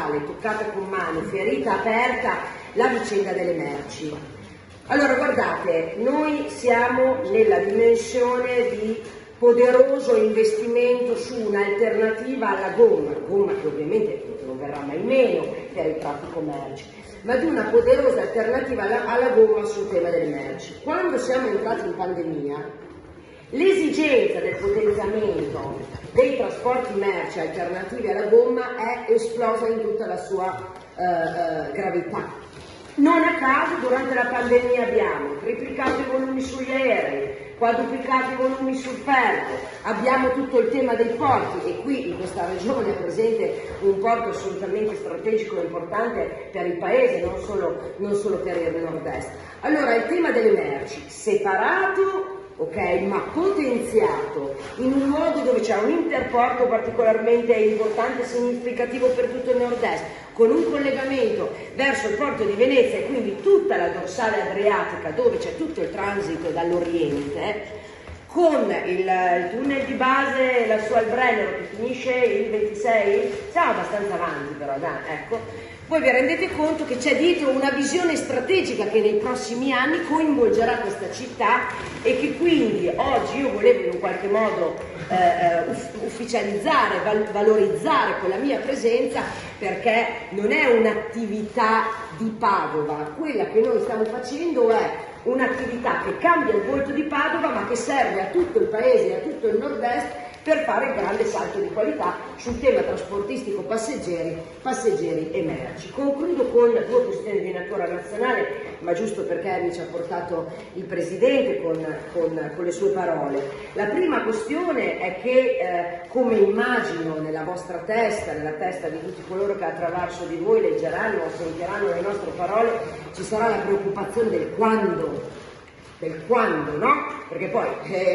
sociale, toccata con mano, ferita aperta, la vicenda delle merci. Allora guardate, noi siamo nella dimensione di poderoso investimento su un'alternativa alla gomma che ovviamente non verrà mai meno per il traffico merci, ma di una poderosa alternativa alla gomma sul tema delle merci. Quando siamo entrati in pandemia, l'esigenza del potenziamento dei trasporti merci alternativi alla gomma è esplosa in tutta la sua gravità. Non a caso durante la pandemia abbiamo triplicato i volumi sugli aerei, quadruplicato i volumi sul ferro, abbiamo tutto il tema dei porti e qui in questa regione è presente un porto assolutamente strategico e importante per il paese, non solo per il nord-est. Allora il tema delle merci separato, ok, ma potenziato in un luogo dove c'è un interporto particolarmente importante e significativo per tutto il nord-est, con un collegamento verso il porto di Venezia e quindi tutta la dorsale adriatica dove c'è tutto il transito dall'Oriente, con il tunnel di base lassù al Brennero che finisce il 26, siamo abbastanza avanti però, ecco. Voi vi rendete conto che c'è dietro una visione strategica che nei prossimi anni coinvolgerà questa città e che quindi oggi io volevo in un qualche modo ufficializzare, valorizzare con la mia presenza, perché non è un'attività di Padova, quella che noi stiamo facendo è un'attività che cambia il volto di Padova ma che serve a tutto il paese e a tutto il nord-est per fare il grande salto di qualità sul tema trasportistico passeggeri e merci. Concludo con due questioni di natura nazionale, ma giusto perché mi ci ha portato il Presidente con le sue parole. La prima questione è che, come immagino nella vostra testa, nella testa di tutti coloro che attraverso di voi leggeranno o sentiranno le nostre parole, ci sarà la preoccupazione del quando, no? Perché poi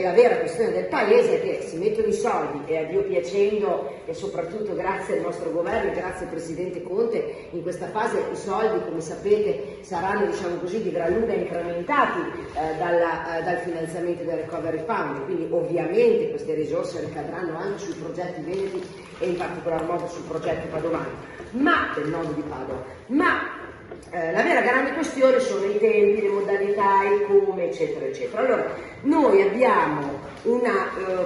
la vera questione del paese è che si mettono i soldi e a Dio piacendo e soprattutto grazie al nostro governo e grazie al Presidente Conte in questa fase i soldi, come sapete, saranno diciamo così di gran lunga incrementati dal finanziamento del Recovery Fund, quindi ovviamente queste risorse ricadranno anche sui progetti veneti e in particolar modo sul progetto padovano, ma del nodo di Padova, la vera grande questione sono i tempi, le modalità, i come, eccetera, eccetera. Allora, noi abbiamo un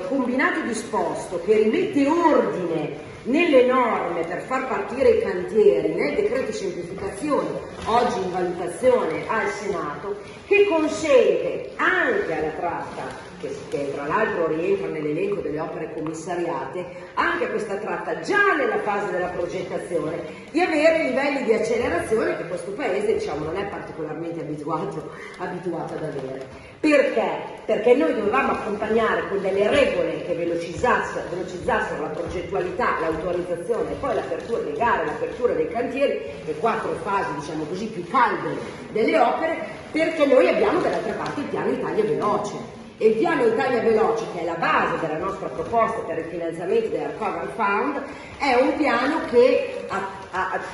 combinato disposto che rimette ordine nelle norme per far partire i cantieri, nel decreto semplificazione, oggi in valutazione al Senato, che consente anche alla tratta, che tra l'altro rientra nell'elenco delle opere commissariate, anche a questa tratta già nella fase della progettazione, di avere livelli di accelerazione che questo Paese diciamo non è particolarmente abituato ad avere. Perché? Perché noi dovevamo accompagnare con delle regole che velocizzassero la progettualità, l'autorizzazione e poi l'apertura delle gare, l'apertura dei cantieri, le quattro fasi diciamo così più calde delle opere, perché noi abbiamo dall'altra parte il piano Italia Veloce. E il piano Italia Veloce, che è la base della nostra proposta per il finanziamento del Recovery Fund, è un piano che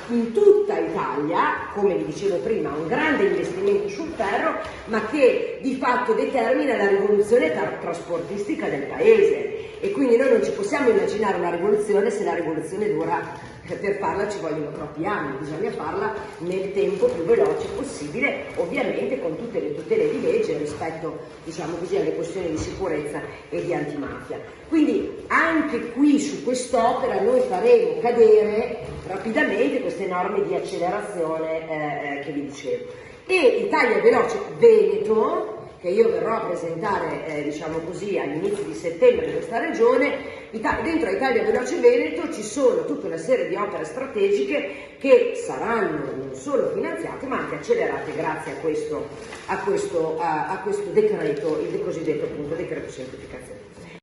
in tutta Italia, come vi dicevo prima, ha un grande investimento sul ferro, ma che di fatto determina la rivoluzione trasportistica del Paese. E quindi noi non ci possiamo immaginare una rivoluzione se la rivoluzione dura. Per farla ci vogliono troppi anni, bisogna farla nel tempo più veloce possibile, ovviamente con tutte le tutele di legge rispetto, diciamo così, alle questioni di sicurezza e di antimafia. Quindi anche qui su quest'opera noi faremo cadere rapidamente queste norme di accelerazione che vi dicevo. E Italia Veloce Veneto, che io verrò a presentare diciamo così all'inizio di settembre in questa regione, dentro Italia Veloce Veneto ci sono tutta una serie di opere strategiche che saranno non solo finanziate ma anche accelerate grazie a questo decreto, il cosiddetto appunto decreto semplificazione.